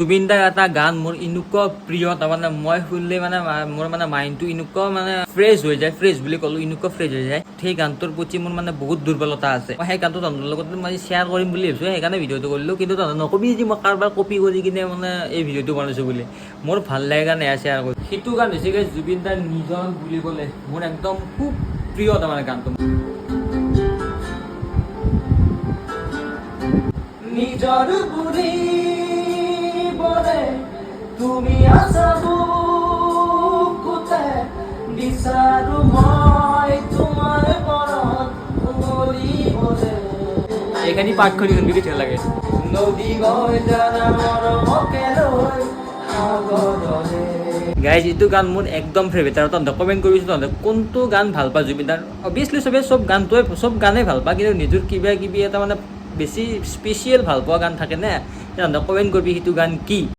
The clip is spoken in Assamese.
জুবিন দাৰ এটা গান মোৰ এনেকুৱা প্ৰিয়, তাৰমানে মই শুনিলে মানে মোৰ মানে মাইণ্ডটো এনেকুৱা মানে ফ্ৰেছ হৈ যায়, ফ্ৰেছ বুলি ক'লো, এনেকুৱা ফ্ৰেছ হৈ যায়। সেই গানটোৰ প্ৰতি মোৰ মানে বহুত দুৰ্বলতা আছে। মই সেই গানটো তহঁতৰ লগত মই শ্বেয়াৰ কৰিম বুলি ভাবিছোঁ, সেইকাৰণে ভিডিঅ'টো কৰিলোঁ। কিন্তু তহঁতে নকবি যে মই কাৰোবাৰ কপি কৰি কিনে মানে এই ভিডিঅ'টো বনাইছোঁ বুলি। মোৰ ভাল লাগে কাৰণে শ্বেয়াৰ কৰিছোঁ। সেইটো গান হৈছে জুবিন দাৰ নিজৰ বুলি ক'লে মোৰ একদম খুব প্ৰিয় তাৰমানে গানটো। নিজৰ বুলি বলে তুমি আছা বুকুতে, বিচাৰো মই তোমাৰ মনত উমলিবলে। এইখিনি পাঠ কৰি শুনিবি কেতিয়া লাগে। নদী গৈ জানা মৰমকে লৈ সাগৰলে। গাইজ, এইটো গান মোৰ একদম ফেভৰেট। আৰু তহঁতে কমেণ্ট কৰিছোঁ তহঁতে কোনটো গান ভাল পা জুবিন দাৰ। অভিয়াছলি চবেই চব গানেই ভাল পা, কিন্তু নিজৰ কিবা কিবি এটা মানে বেছি স্পেচিয়েল ভাল পোৱা গান থাকে নে, তহঁতে কমেণ্ট কৰিবি সেইটো গান কি।